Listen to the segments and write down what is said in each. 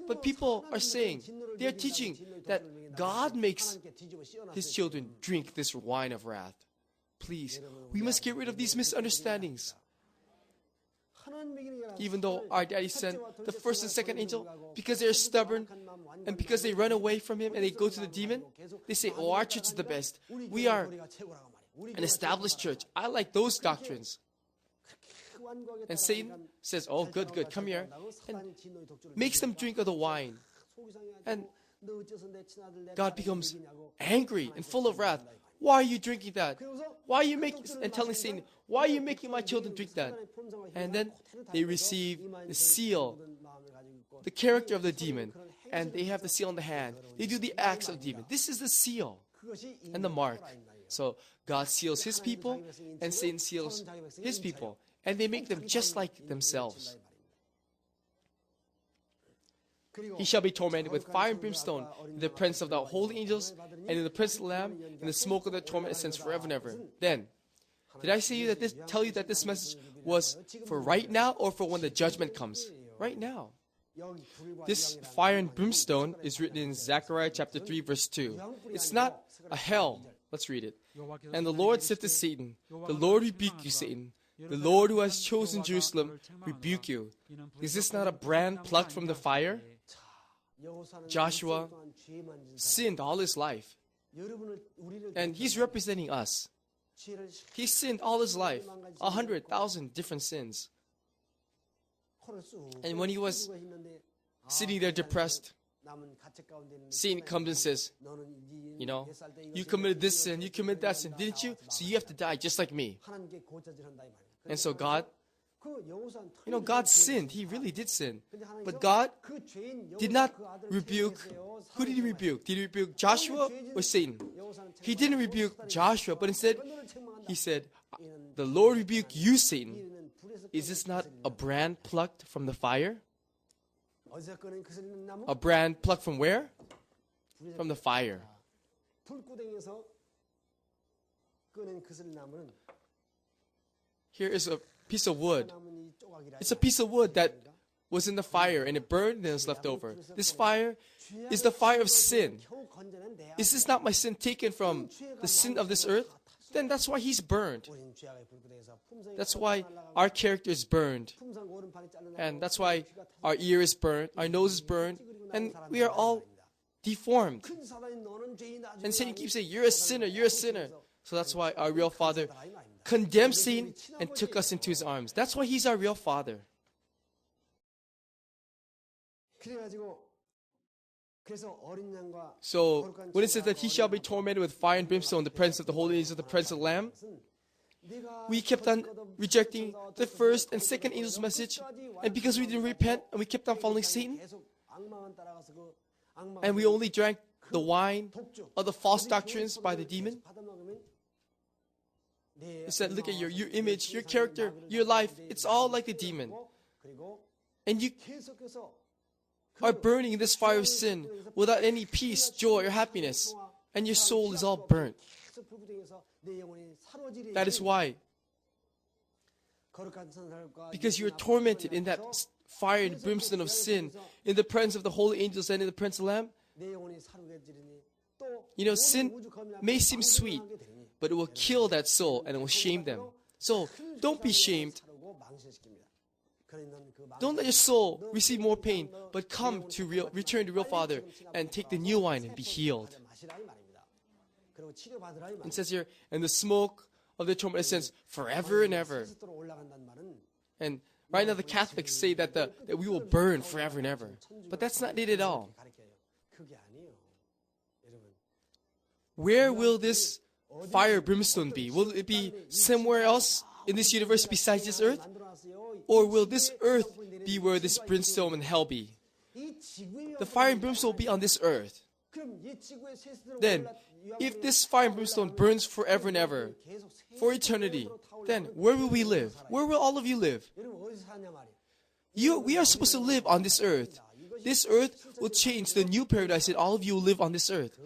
But people are saying, they are teaching that God makes His children drink this wine of wrath. Please, we must get rid of these misunderstandings. Even though our daddy sent the first and second angel, because they're stubborn and because they run away from Him and they go to the demon, they say, oh, our church is the best. We are an established church. I like those doctrines. And Satan says, oh, good, good, come here, and makes them drink of the wine. And God becomes angry and full of wrath. Why are you drinking that? Why are you making, and telling Satan, why are you making my children drink that? And then they receive the seal, the character of the demon, and they have the seal in the hand. They do the acts of the demon. This is the seal and the mark. So God seals His people, and Satan seals his people, and they make them just like themselves. He shall be tormented with fire and brimstone in the presence of the holy angels and in the presence of the Lamb, and the smoke of the torment ascends forever and ever. Then, did I tell you that this message was for right now or for when the judgment comes? Right now. This fire and brimstone is written in Zechariah chapter 3 verse 2. It's not a hell. Let's read it. And the Lord said to Satan, the Lord rebuke you, Satan. The Lord who has chosen Jerusalem rebuke you. Is this not a brand plucked from the fire? Joshua sinned all his life, and he's representing us. He sinned all his life, 100,000 different sins. And when he was sitting there depressed, Satan comes and says, you know, you committed this sin, you committed that sin, didn't you? So you have to die just like me. And so God, God sinned. He really did sin. But God did not rebuke. Who did He rebuke? Did He rebuke Joshua or Satan? He didn't rebuke Joshua, but instead He said, the Lord rebuke you, Satan. Is this not a brand plucked from the fire? A brand plucked from where? From the fire. Here is a piece of wood. It's a piece of wood that was in the fire and it burned and it was left over. This fire is the fire of sin. Is this not my sin taken from the sin of this earth? Then that's why he's burned. That's why our character is burned. And that's why our ear is burned, our nose is burned, and we are all deformed. And Satan keeps saying, you're a sinner, you're a sinner. So that's why our real Father condemned Satan and took us into His arms. That's why He's our real Father. So when it says that He shall be tormented with fire and brimstone in the presence of the holy angels, the presence of the Lamb, we kept on rejecting the first and second angel's message, and because we didn't repent and we kept on following Satan, and we only drank the wine of the false doctrines by the demon. It said, look at your image, your character, your life, it's all like the demon. And you are burning in this fire of sin without any peace, joy, or happiness. And your soul is all burnt. That is why. Because you are tormented in that fire and brimstone of sin, in the presence of the holy angels and in the presence of the Lamb. Sin may seem sweet, but it will kill that soul and it will shame them. So, don't be shamed. Don't let your soul receive more pain, but return to real Father and take the new wine and be healed. It says here, and the smoke of the torment ascends forever and ever. And right now the Catholics say that we will burn forever and ever. But that's not it at all. Where will this fire brimstone be? Will it be somewhere else in this universe besides this earth? Or will this earth be where this brimstone and hell be? The fire and brimstone will be on this earth. Then, if this fire and brimstone burns forever and ever, for eternity, then where will we live? Where will all of you live? We are supposed to live on this earth. This earth will change to the new paradise and all of you will live on this earth.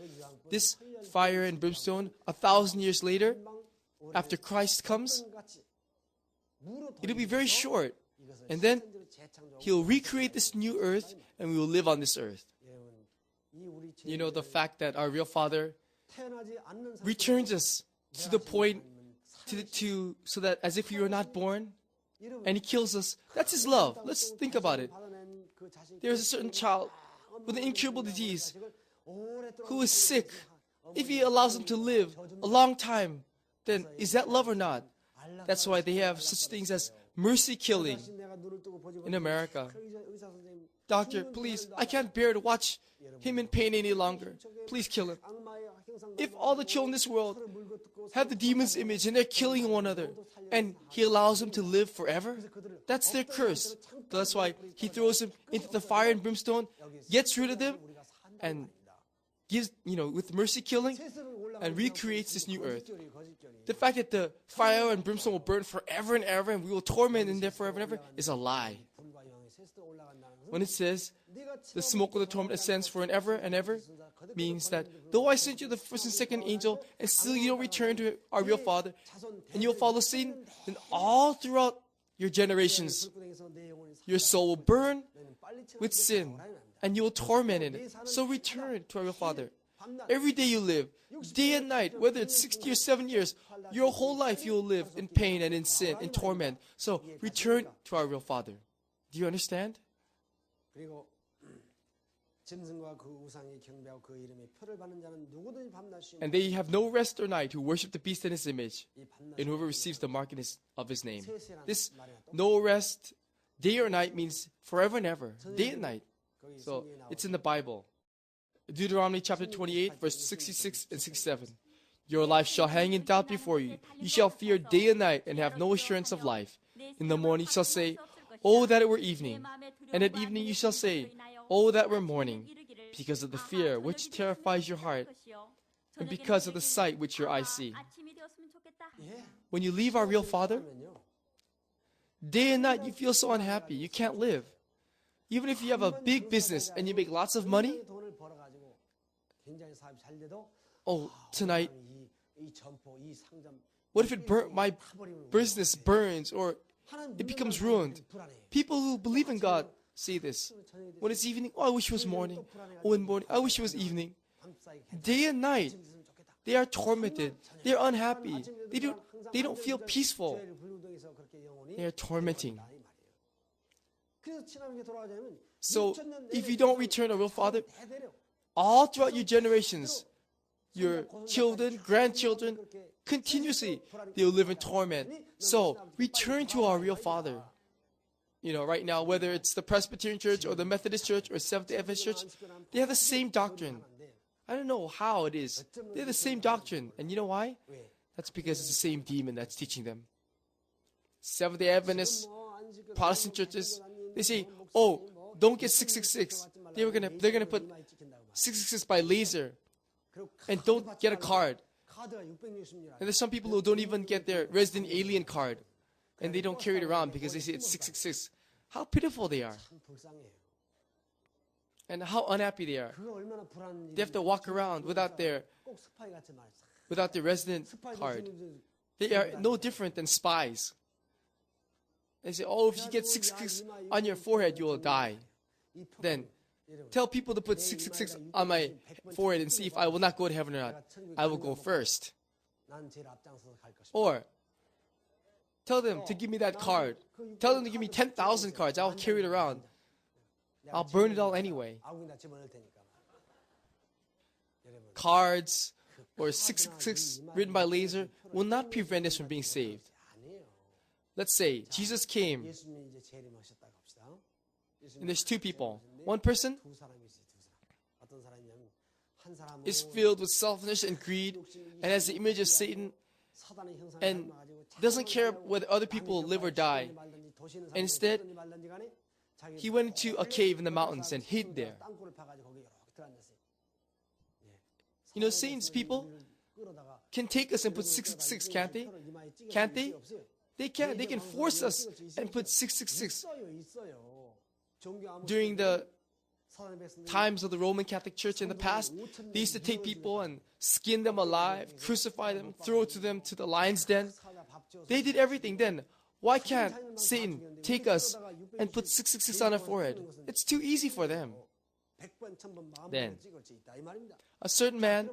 This fire and brimstone, 1,000 years later, after Christ comes, it will be very short. And then He'll recreate this new earth, and we will live on this earth. You know, the fact that our real Father returns us to the point so that as if we were not born, and He kills us. That's His love. Let's think about it. There's a certain child with an incurable disease who is sick. If He allows him to live a long time, then is that love or not? That's why they have such things as mercy killing in America. Doctor, please, I can't bear to watch him in pain any longer. Please kill him. If all the children in this world have the demon's image and they're killing one another, and He allows them to live forever, that's their curse. That's why He throws them into the fire and brimstone, gets rid of them, and gives, with mercy killing, and recreates this new earth. The fact that the fire and brimstone will burn forever and ever, and we will torment in there forever and ever, is a lie. When it says, the smoke of the torment ascends for an ever and ever, means that though I sent you the first and second angel, and still you don't return to our real Father, and you'll follow Satan, then all throughout your generations, your soul will burn with sin, and you will torment in it. So return to our real Father. Every day you live, day and night, whether it's 60 or 7 years, your whole life you will live in pain and in sin, in torment. So return to our real Father. Do you understand? And they have no rest or night who worship the beast in His image, and whoever receives the mark of His name. This no rest, day or night, means forever and ever, day and night. So it's in the Bible. Deuteronomy chapter 28, verse 66 and 67. Your life shall hang in doubt before you. You shall fear day and night and have no assurance of life. In the morning you shall say, oh, that it were evening. And at evening you shall say, oh, that were morning. Because of the fear which terrifies your heart, and because of the sight which your eyes see. When you leave our real Father, day and night you feel so unhappy. You can't live. Even if you have a big business and you make lots of money, oh, tonight, what if my business burns or it becomes ruined? People who believe in God say this. When it's evening, oh, I wish it was morning. Oh, in morning, I wish it was evening. Day and night, they are tormented. They are unhappy. They don't feel peaceful. They are tormenting. So, if you don't return a real Father, all throughout your generations, your children, grandchildren, continuously, they'll live in torment. So, return to our real Father. Right now, whether it's the Presbyterian Church or the Methodist Church or Seventh-day Adventist Church, they have the same doctrine. I don't know how it is. They have the same doctrine. And you know why? That's because it's the same demon that's teaching them. Seventh-day Adventists, Protestant churches, they say, oh, don't get 666. They're gonna put 666 by laser, and don't get a card. And there's some people who don't even get their resident alien card, and they don't carry it around because they say it's 666. How pitiful they are, and how unhappy they are. They have to walk around without their resident card. They are no different than spies. They say, oh, if you get 666 on your forehead, you will die. Then tell people to put 666 on my forehead and see if I will not go to heaven or not. I will go first. Or tell them to give me that card. Tell them to give me 10,000 cards. I'll carry it around. I'll burn it all anyway. Cards or 666 written by laser will not prevent us from being saved. Let's say Jesus came, and there's two people. One person is filled with selfishness and greed and has the image of Satan and doesn't care whether other people live or die. And instead, he went into a cave in the mountains and hid there. Satan's people can take us and put 666, can't they? Can't they? They can. They can force us and put 666. During the times of the Roman Catholic Church in the past, they used to take people and skin them alive, crucify them, throw them to the lion's den. They did everything then. Why can't Satan take us and put 666 on our forehead. It's too easy for them. Then, a certain man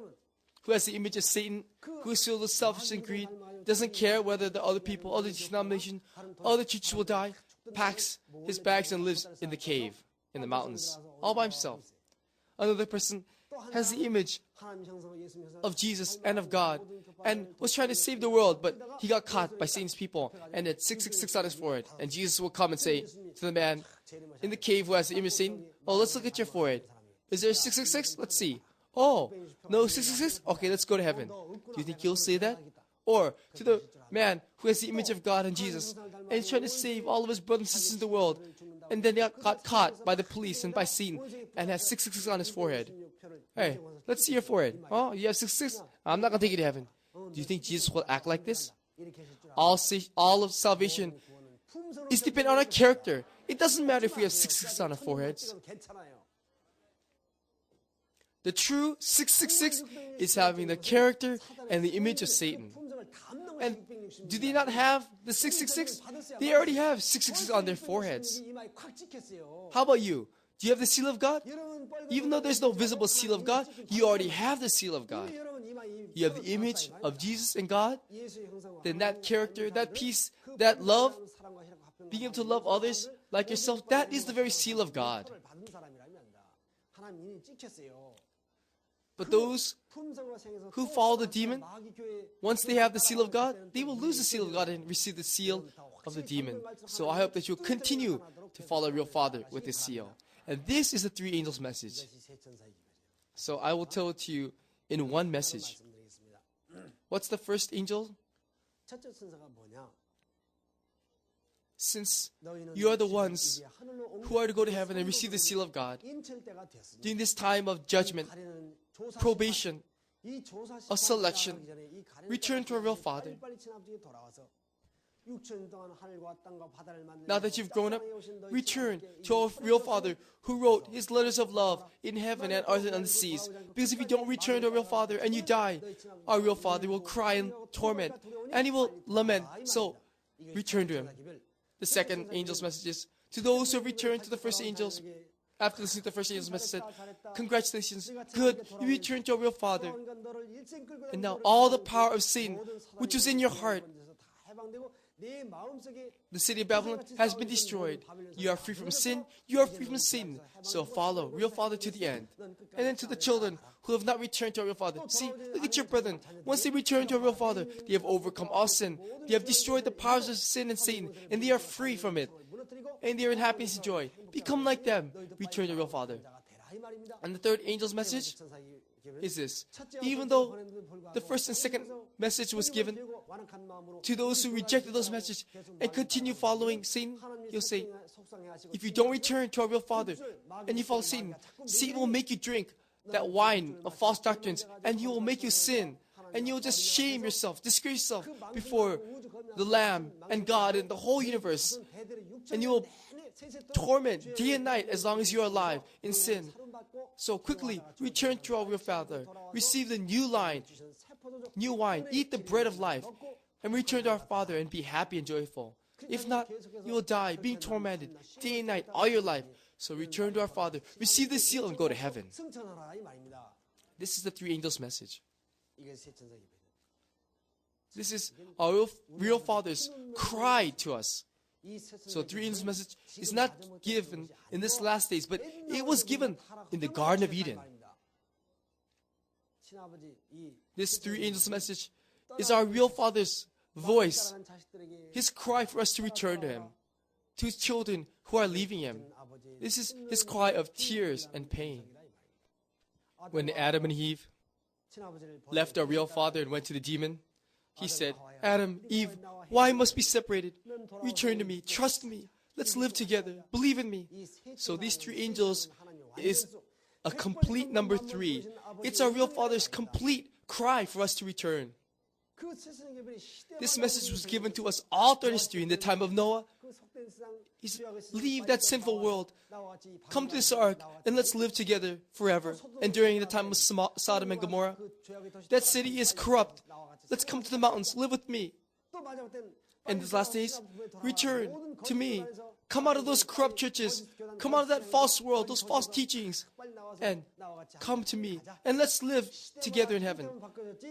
who has the image of Satan, who is filled with selfishness and greed, doesn't care whether the other people, other denominations, other churches will die, packs his bags and lives in the cave, in the mountains, all by himself. Another person has the image of Jesus and of God and was trying to save the world, but he got caught by Satan's people and had 666 on his forehead. And Jesus will come and say to the man in the cave who has the image of Satan, "Oh, let's look at your forehead. Is there 666? Let's see. Oh, no 666? Okay, let's go to heaven." Do you think he'll say that? Or to the man who has the image of God and Jesus and is trying to save all of his brothers and sisters in the world, and then got caught by the police and by Satan and has 666 on his forehead. Hey, let's see your forehead. Oh, you have 666? I'm not going to take you to heaven. Do you think Jesus will act like this? All of salvation is dependent on our character. It doesn't matter if we have 666 on our foreheads. The true 666 is having the character and the image of Satan. And do they not have the 666? They already have 666 on their foreheads. How about you? Do you have the seal of God? Even though there's no visible seal of God, you already have the seal of God. You have the image of Jesus and God. Then that character, that peace, that love, being able to love others like yourself, that is the very seal of God. But those who follow the demon, once they have the seal of God, they will lose the seal of God and receive the seal of the demon. So I hope that you'll continue to follow real Father with this seal. And this is the three angels' message. So I will tell it to you in one message. What's the first angel? Since you are the ones who are to go to heaven and receive the seal of God, during this time of judgment, probation, of selection, return to a real Father. Now that you've grown up, return to a real Father who wrote his letters of love in heaven and earth and on the seas. Because if you don't return to a real Father and you die, our real Father will cry in torment and he will lament. So, return to him. The second angel's message is to those who have returned to the first angels. After listening to the first angel's message, said, "Congratulations, good, you returned to a real Father. And now all the power of Satan, which was in your heart, the city of Babylon has been destroyed. You are free from sin, you are free from Satan. So follow real Father to the end." And then to the children who have not returned to a real Father, see, look at your brethren. Once they return to a real Father, they have overcome all sin. They have destroyed the powers of sin and Satan, and they are free from it. And they are in happiness and joy. Become like them. Return to a real Father. And the third angel's message is this. Even though the first and second message was given to those who rejected those messages and continue following Satan, he'll say, if you don't return to our real Father and you follow Satan, Satan will make you drink that wine of false doctrines and he will make you sin. And you'll just shame yourself, disgrace yourself before the Lamb and God and the whole universe. And you will torment day and night as long as you are alive in sin. So quickly return to our real Father. Receive the new wine, eat the bread of life, and return to our Father and be happy and joyful. If not, you will die being tormented day and night all your life. So return to our Father, receive the seal, and go to heaven. This is the three angels' message. This is our real Father's cry to us. So three angels' message is not given in this last days, but it was given in the Garden of Eden. This three angels' message is our real Father's voice, his cry for us to return to him, to his children who are leaving him. This is his cry of tears and pain. When Adam and Eve left our real Father and went to the demon, he said, "Adam, Eve, why must we be separated? Return to me, trust me, let's live together, believe in me." So these three angels is a complete number three. It's our real Father's complete cry for us to return. This message was given to us all through history in the time of Noah. He's, leave that sinful world, come to this ark, and let's live together forever. And during the time of Sodom and Gomorrah, that city is corrupt. Let's come to the mountains, live with me. And these last days, return to me, Come out of those corrupt churches. Come out of that false world, those false teachings, and come to me. And let's live together in heaven.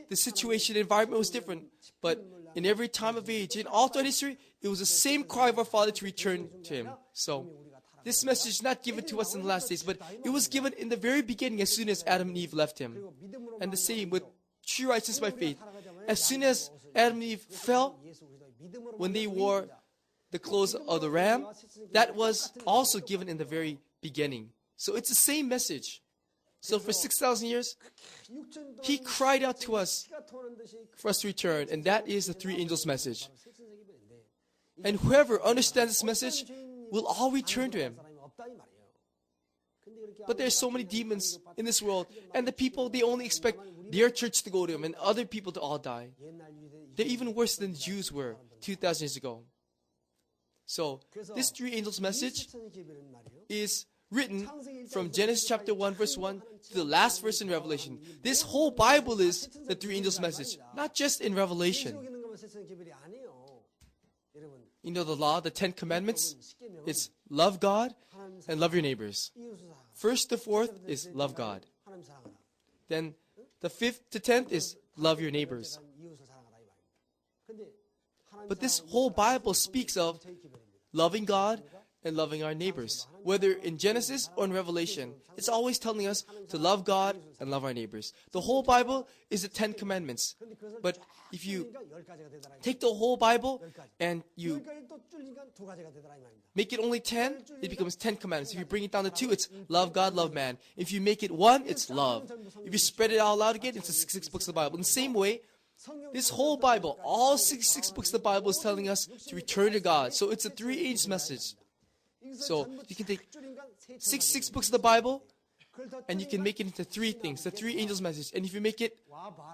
The situation, environment was different. But in every time of age, in all throughout history, it was the same cry of our Father to return to Him. So, this message is not given to us in the last days, but it was given in the very beginning as soon as Adam and Eve left Him. And the same with true righteousness by faith. As soon as Adam and Eve fell, when they wore the clothes of the ram, that was also given in the very beginning. So it's the same message. So for 6,000 years, He cried out to us for us to return, and that is the three angels' message. And whoever understands this message will all return to Him. But there's so many demons in this world, and the people, they only expect their church to go to Him and other people to all die. They're even worse than the Jews were 2,000 years ago. So, this three angels message is written from Genesis chapter 1 verse 1 to the last verse in Revelation. This whole Bible is the three angels message, not just in Revelation. You know the law, the 10 commandments? It's love God and love your neighbors. First to fourth is love God. Then the 5th to 10th is love your neighbors. But this whole Bible speaks of loving God and loving our neighbors. Whether in Genesis or in Revelation, it's always telling us to love God and love our neighbors. The whole Bible is the 10 commandments. But if you take the whole Bible and you make it only 10, it becomes 10 commandments. If you bring it down to 2, it's love God, love man. If you make it 1, it's love. If you spread it out loud again, it's the 66 books of the Bible. In the same way, this whole Bible, all 66 books of the Bible is telling us to return to God. So it's a three angels message. So you can take 66 books of the Bible and you can make it into 3 things, the three angels message. And if you make it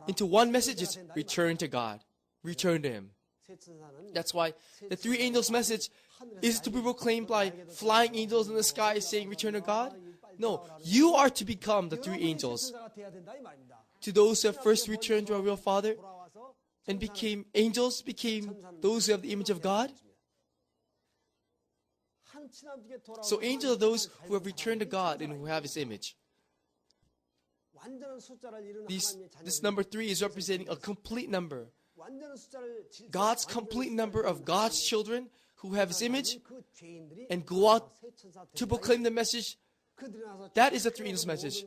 into one message, it's return to God. Return to Him. That's why the three angels message is to be proclaimed by flying angels in the sky saying return to God. No, you are to become the three angels. To those who have first returned to our real Father and became angels, became those who have the image of God. So angels are those who have returned to God and who have His image. This number 3 is representing a complete number. God's complete number of God's children who have His image and go out to proclaim the message. That is the three angels message.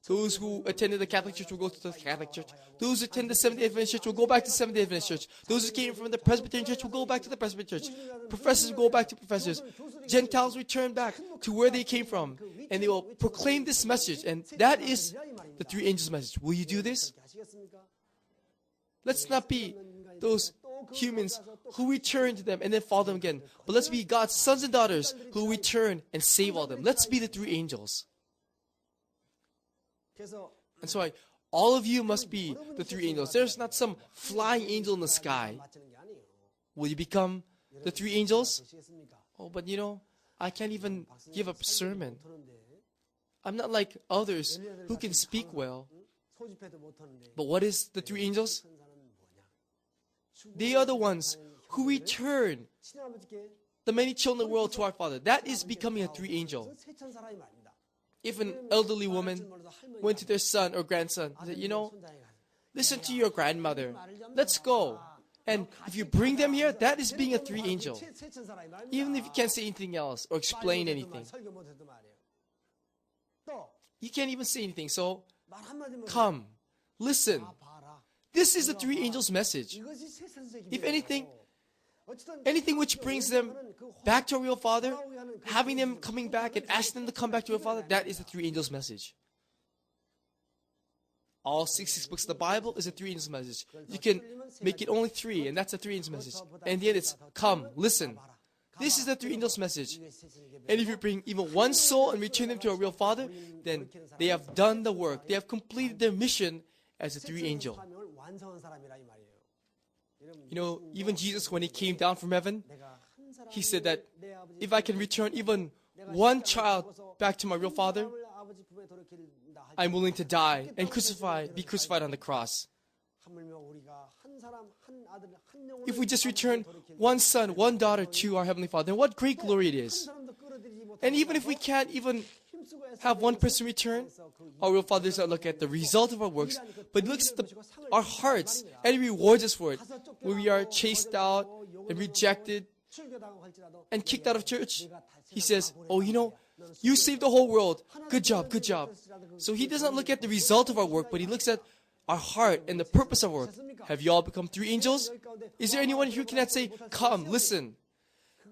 Those who attended the Catholic Church will go to the Catholic Church. Those who attend the Seventh-day Adventist Church will go back to the Seventh-day Adventist Church. Those who came from the Presbyterian Church will go back to the Presbyterian Church. Professors will go back to professors. Gentiles return back to where they came from. And they will proclaim this message. And that is the three angels' message. Will you do this? Let's not be those humans who return to them and then follow them again. But let's be God's sons and daughters who return and save all them. Let's be the three angels. And so all of you must be the three angels. There's not some flying angel in the sky. Will you become the three angels? Oh, but you know, I can't even give a sermon. I'm not like others who can speak well. But what is the three angels? They are the ones who return the many children of the world to our Father. That is becoming a three angel. If an elderly woman went to their son or grandson and said, you know, listen to your grandmother. Let's go. And if you bring them here, that is being a three angel. Even if you can't say anything else or explain anything. You can't even say anything. So, come, listen. This is the three angels' message. If anything which brings them back to a real Father, having them coming back and asking them to come back to a Father, that is the three angels' message. All 66 books of the Bible is a three angels' message. You can make it only 3, and that's a three angels' message. And yet it's, come, listen. This is the three angels' message. And if you bring even one soul and return them to a real Father, then they have done the work. They have completed their mission as a three angel. You know, even Jesus, when He came down from heaven, He said that if I can return even one child back to my real Father, I'm willing to die and be crucified on the cross. if we just return one son, one daughter to our Heavenly Father, then what great glory it is. And even if we can't even have one person return, our real Father does not look at the result of our works, but looks at our hearts, and He rewards us for it. When we are chased out and rejected and kicked out of church, He says, oh, you saved the whole world. Good job, good job. So He does not look at the result of our work, but He looks at our heart and the purpose of our work. Have you all become 3 angels? Is there anyone here who cannot say, come, listen?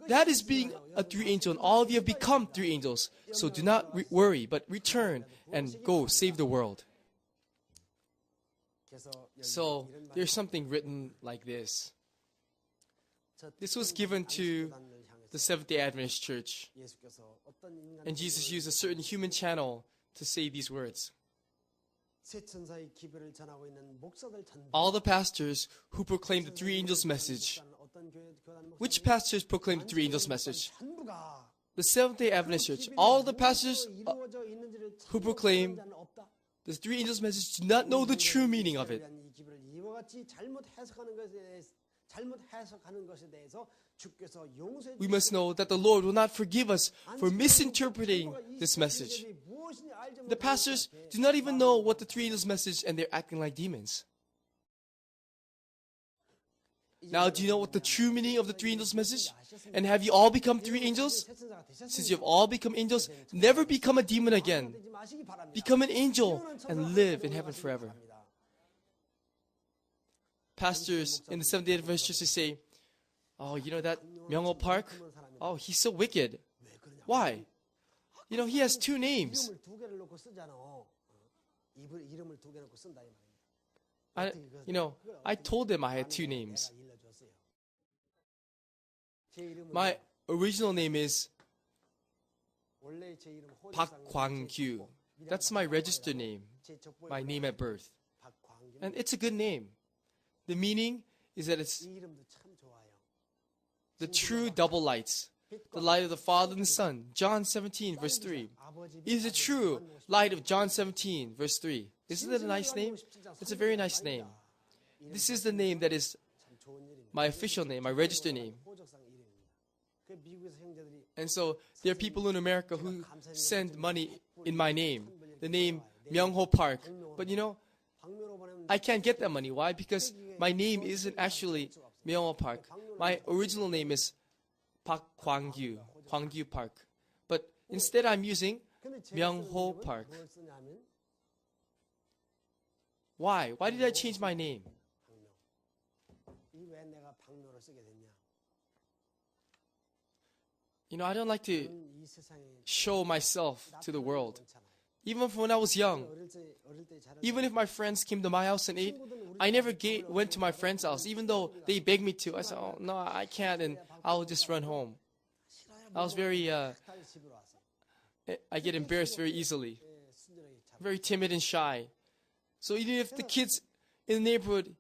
That is being a 3 angel, and all of you have become 3 angels. So do not worry, but return and go save the world. So there's something written like this. This was given to the Seventh-day Adventist Church. And Jesus used a certain human channel to say these words. All the pastors who proclaim the 3 angels' message. Which pastors proclaim the 3 angels' message? The Seventh-day Adventist Church. All the pastors who proclaim the 3 angels' message do not know the true meaning of it. We must know that the Lord will not forgive us for misinterpreting this message. The pastors do not even know what the 3 angels' message, and they're acting like demons. Now, do you know what the true meaning of the 3 angels' message? And have you all become 3 angels? Since you have all become angels, never become a demon again. Become an angel and live in heaven forever. Pastors in the Seventh-day Adventist Church say, oh, that Myung-ho Park? Oh, he's so wicked. Why? He has 2 names. I told them I had 2 names. My original name is Park Kwang-gyu. That's my registered name, my name at birth. And it's a good name. The meaning is that it's the true double lights. The light of the Father and the Son. John 17, verse 3. It is the true light of John 17, verse 3. Isn't that a nice name? It's a very nice name. This is the name that is my official name, my registered name. And so there are people in America who send money in my name, the name Myung-ho Park. But I can't get that money. Why? Because my name isn't actually Myung-ho Park. My original name is Park Kwang-gyu, Kwang-gyu Park. But instead I'm using Myung-ho Park. Why? Why did I change my name? I don't like to show myself to the world. Even when I was young, even if my friends came to my house and ate, I never went to my friend's house, even though they begged me to. I said, oh, no, I can't, and I'll just run home. I was very, I get embarrassed very easily, very timid and shy. So even if the kids in the neighborhood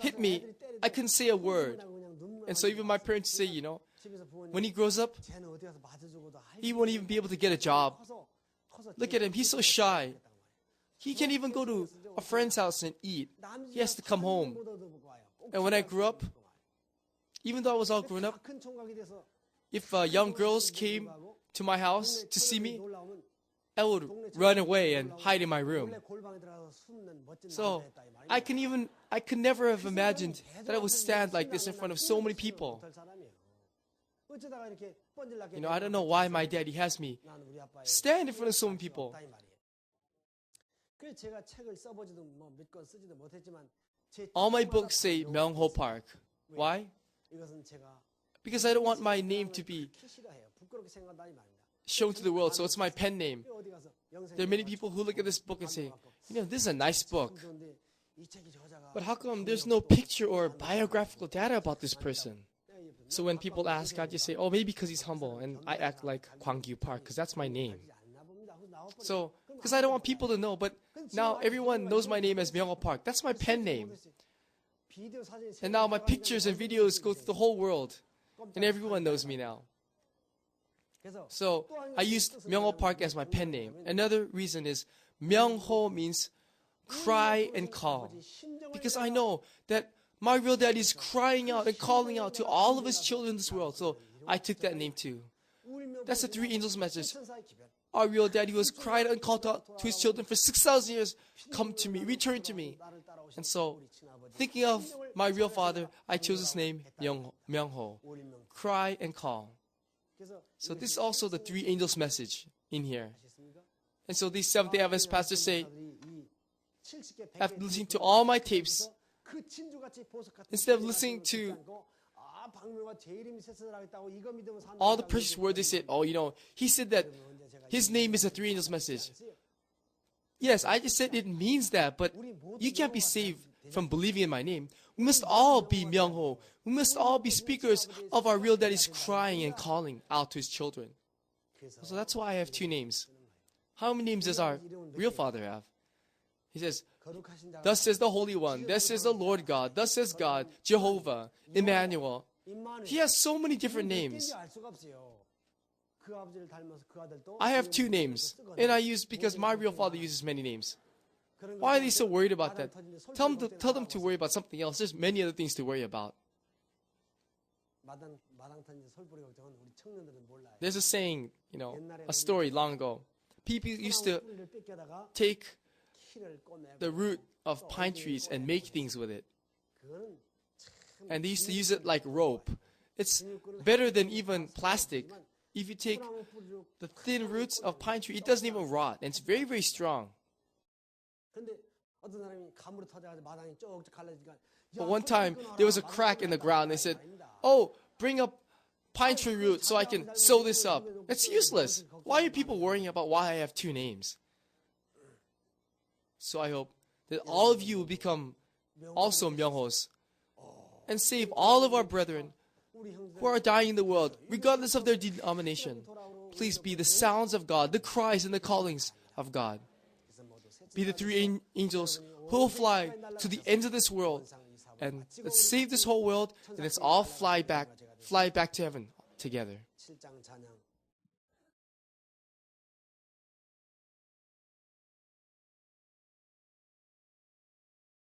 hit me, I couldn't say a word. And so even my parents say, when he grows up, he won't even be able to get a job. Look at him, he's so shy. He can't even go to a friend's house and eat. He has to come home. And when I grew up, even though I was all grown up, if young girls came to my house to see me, I would run away and hide in my room. So I could never have imagined that I would stand like this in front of so many people. I don't know why my daddy has me stand in front of so many people. All my books say Myung-ho Park. Why? Because I don't want my name to be shown to the world, so it's my pen name. There are many people who look at this book and say, this is a nice book. But how come there's no picture or biographical data about this person? So when people ask, I just say, oh, maybe because he's humble, and I act like Kwang-gyu Park, because that's my name. So, because I don't want people to know, but now everyone knows my name as Myung-ho Park. That's my pen name. And now my pictures and videos go to the whole world, and everyone knows me now. So I used Myung-ho Park as my pen name. Another reason is Myung-ho means cry and call. Because I know that My real daddy is crying out and calling out to all of his children in this world. So I took that name too. That's the three angels' message. Our real daddy who has cried and called out to his children for 6,000 years, come to me, return to me. And so, thinking of my real father, I chose his name, Myung-ho. Cry and call. So this is also the three angels' message in here. And so these Seventh-day Adventist pastors say, after listening to all my tapes, instead of listening to all the precious words, they said, oh, he said that his name is a three angels message. Yes, I just said it means that, but you can't be saved from believing in my name. We must all be Myung-ho. We must all be speakers of our real daddy's crying and calling out to his children. So that's why I have two names. How many names does our real father have? He says, thus says the Holy One, thus says the Lord God, thus says God, Jehovah, Emmanuel. He has so many different names. I have two names, and I use because my real father uses many names. Why are they so worried about that? Tell them to worry about something else. There's many other things to worry about. There's a saying, a story long ago. People used to take the root of pine trees and make things with it. And they used to use it like rope. It's better than even plastic. If you take the thin roots of pine tree, it doesn't even rot. And it's very, very strong. But one time, there was a crack in the ground. They said, oh, bring up pine tree root so I can sew this up. It's useless. Why are people worrying about why I have two names? So I hope that all of you will become also Myung-hos and save all of our brethren who are dying in the world, regardless of their denomination. Please be the sounds of God, the cries and the callings of God. Be the three angels who will fly to the ends of this world and let's save this whole world and let's all fly back to heaven together.